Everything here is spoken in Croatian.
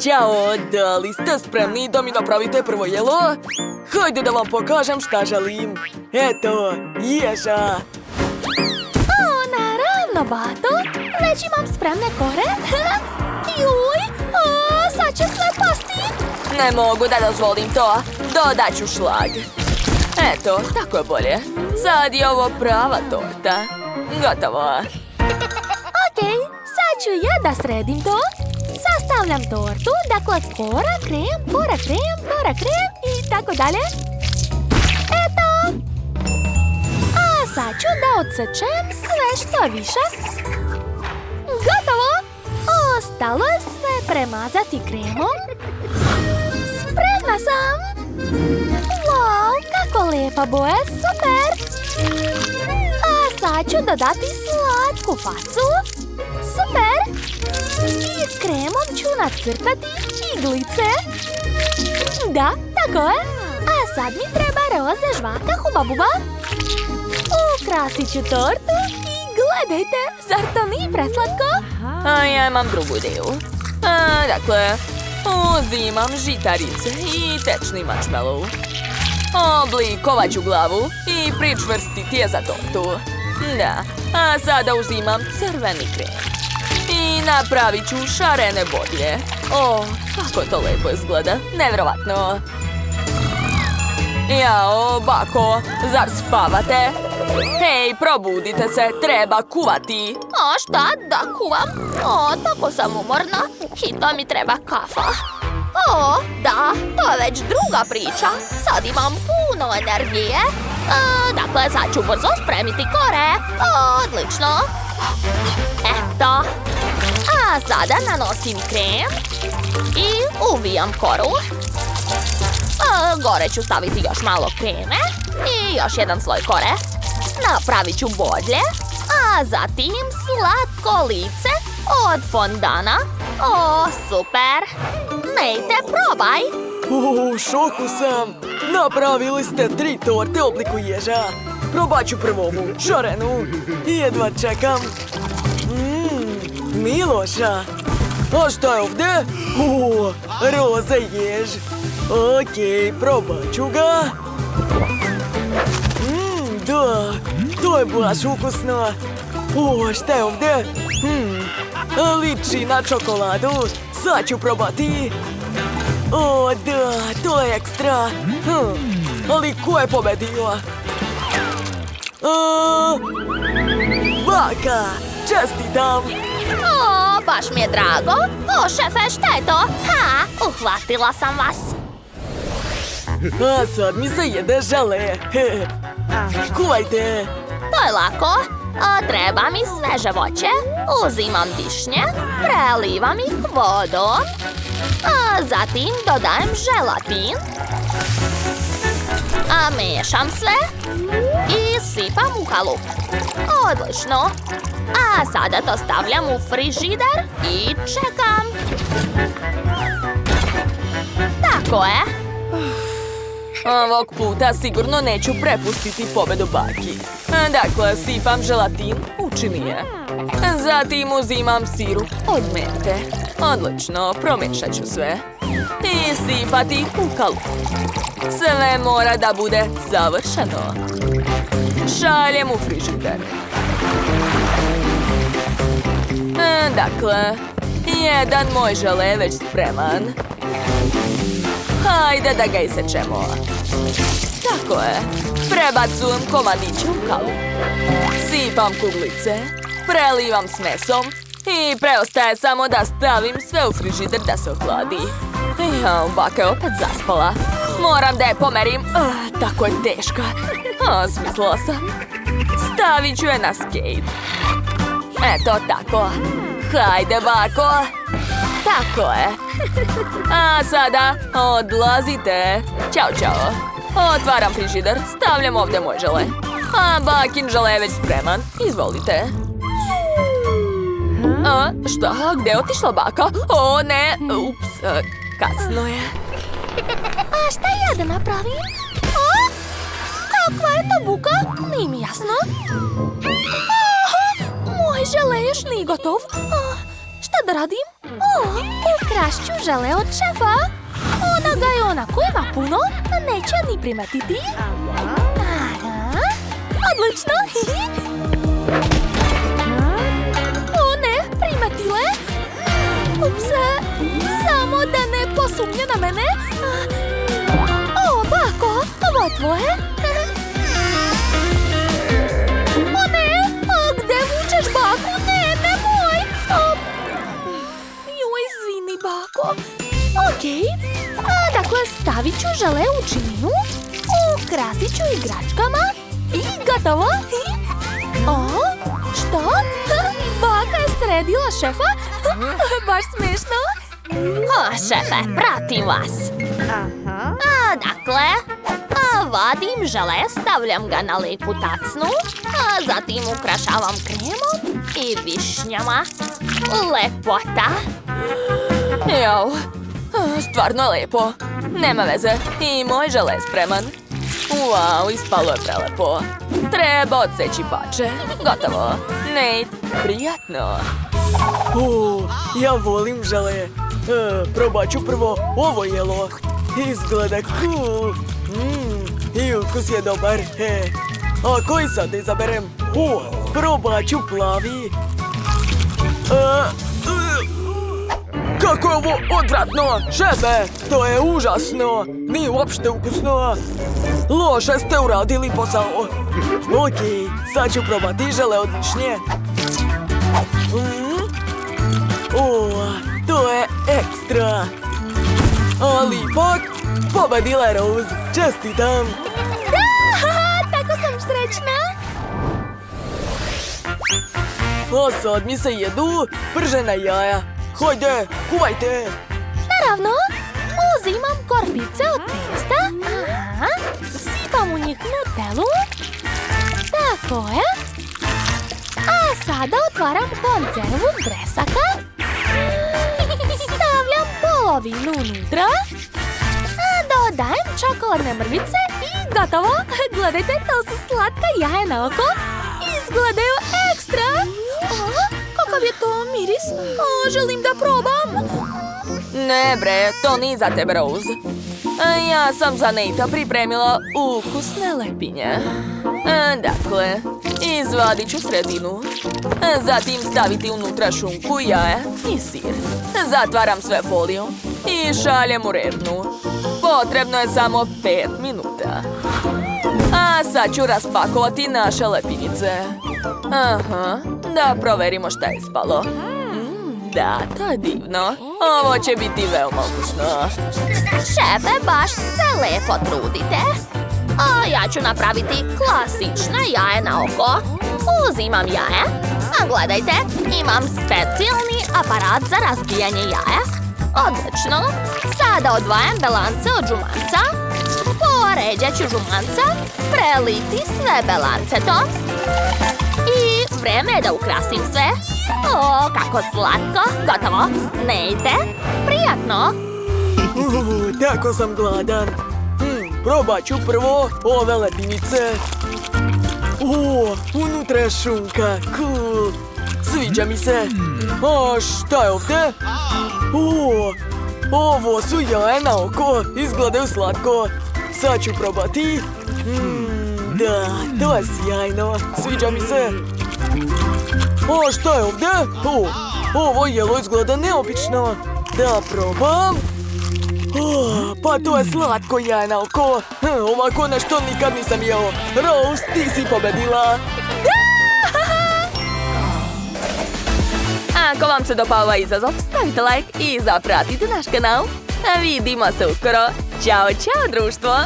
Ćao, da li ste spremni da mi napravite prvo jelo? Hajde da vam pokažem šta želim. Eto, ježa. Naravno, Bato. Već imam spremne kore. Juj, sad će sve pasti. Ne mogu da dozvolim to. Dodat ću šlag. Eto, tako je bolje. Sad je ovo prava torta. Gotovo. Okej, sad ću ja da sredim to. Sastavljam tortu, dakle kora, krem i tako dalje. Eto! A sad ću da odsečem sve što više. Gotovo! Ostalo je sve premazati kremom. Spremna sam! Wow, kako lijepa boja, super! A sad ću dodati slatku facu. Super! I kremom ću nacrtati iglice. Da, tako je. A sad mi treba roze žvaka huba-buba. Ukrasit ću tortu i gledajte, zar to nije preslatko? A ja imam drugu ideju. Dakle, uzimam žitarice i tečni marshmallow. Oblikovat ću glavu i pričvrstiti je za tortu. Da, a sada uzimam crveni krem. I napravit ću šarene botlje. O, kako to lepo izgleda. Nevjerovatno. Jao, bako, zar spavate? Hej, probudite se, treba kuvati. A šta da kuvam? O, tako sam umorna. Hitno mi treba kafa. O, da, to je već druga priča. Sad imam puno energije. Dakle, sad ću brzo spremiti kore. Odlično. Eto. A sada nanosim krem i uvijam koru. Gore ću staviti još malo kreme i još jedan sloj kore. Napravit ću bodlje, a zatim slatko lice od fondana. O, super! Nejte, probaj! U šoku sam! Napravili ste 3 torte u obliku ježa. Probat ću prvo ovu šarenu. Jedva čekam. Miloša! A šta je ovdje? Roza jež. Okej, probat ću ga. Da, to je baš ukusno. Šta je ovdje? Liči na čokoladu. Sad ću probati. O, da, to je ekstra. Ali ko je pobedio? Baka, čestitam. O, baš mi je drago. O, šefe, šta je to? Ha, uhvatila sam vas. A sad mi se jede žele. Kuvajte. To je lako. Treba mi sveže voće. Uzimam višnje, prelivam ih vodom. Zatim dodajem želatin. Mešam sve i sipam u kalup. Odlično. A sada to stavljam u frižider i čekam. Tako je. Ovog puta sigurno neću prepustiti pobedu baki. Dakle, sipam želatin, učini je. Zatim uzimam sirup od mente. Odlično, promješat ću sve. I sipati u kalup. Sve mora da bude savršeno. Šaljem u frižider. Dakle, jedan moj žele je već spreman. Hajde da ga isečemo. Tako je. Prebacujem komadiće u kalup. Sipam kuglice, prelivam s mesom i preostaje samo da stavim sve u frižider da se ohladi. Jao, baka je opet zaspala. Moram da je pomerim. Tako je teška. Smislila sam. Stavit ću je na skejt. Eto tako. Hajde, bako. Tako je. A sada odlazite. Ćao, čao. Otvaram frižider, stavljam ovdje moj žele. A bakin žele je već spreman. Izvolite. Šta? Gdje je otišla baka? O, ne. Ups, kasno je. A šta ja da napravim? Kakva je to buka? Nije mi jasno. Moj žele još nije gotov. Šta da radim? Ukrašću žele od šefa. Ona ga je onako ima puno, neće ni primetiti. Aha, odlično. O ne, primetile. Ups, samo da ne posumnje na mene. O, bako, ovo tvoje. O ne, gde vučeš baku? Ne, nemoj. Joj, izvini, bako. Okej, dakle stavit ću žele u činiju, ukrasit ću igračkama i gotovo. O, što? Baka je sredila šefa? To je baš smiješno. O, šefe, pratim vas. Dakle, vadim žele, stavljam ga na lepu tacnu, zatim ukrašavam kremom i višnjama. Lepota. Jao, stvarno je lepo. Nema veze, i moj žele je spreman. Wow, ispalo je prelepo. Treba odseći pače. Gotovo. Nate, prijatno. Ja volim žele. Probat ću prvo ovo jelo. Izgleda cool. I ukus je dobar. A koji sad izaberem? Probat ću plavi. Kako je ovo odvratno! Šefe, to je užasno! Nije uopšte ukusno! Loše ste uradili posao! Okej, sad ću probati žele od višnje. To je ekstra! Ali ipak, pobedila je Rose! Čestitam! Tako sam srećna. A sad mi se jedu pržena jaja. Hajde, kuvajte! Naravno, uzimam korpice od testa. Sipam u njih nutelu. Tako je. A sada otvaram konzervu bresaka. Stavljam polovinu unutra. Dodajem čokoladne mrvice i gotovo. Gledajte, to su slatka jaja na oko. Izgledaju ekstra. Kakav je to miris? Želim da probam. Ne bre, to nije za tebe, Rose. Ja sam za Natea pripremila ukusne lepinje. Dakle, izvadit ću sredinu. Zatim staviti unutra šunku, jaje i sir. Zatvaram sve folijom i šaljem u revnu. Potrebno je samo 5 minuta. A sad ću raspakovati naše lepinice. Da proverimo šta je ispalo. Da, to je divno. Ovo će biti veoma ukusno. Šefe, baš se lepo trudite. A ja ću napraviti klasične jaje na oko. Uzimam jaje. A gledajte, imam specijalni aparat za razbijanje jaja. Odlično. Sada odvajam belance od žumanca. Poređat ću žumanca, preliti sve belance tom. I vreme je da ukrasim sve. O, kako slatko. Gotovo. Nejte. Prijatno. Tako sam gladan. Probat ću prvo ove lepinice. Unutra je šunka. Cool. Sviđa mi se. A šta je ovdje? Ovo su jaje na oko. Izgledaju slatko. Sad ću probati. Da, to je sjajno. Sviđa mi se. A šta je ovdje? Ovo jelo izgleda neobično. Da probam. Pa to je slatko jaje na oko. Ovako nešto nikad nisam jeo. Rose, ti si pobedila. Ako vam se dopao ovaj izazov, stavite like i zapratite naš kanal. Vidimo se uskoro. Ćao, čao društvo!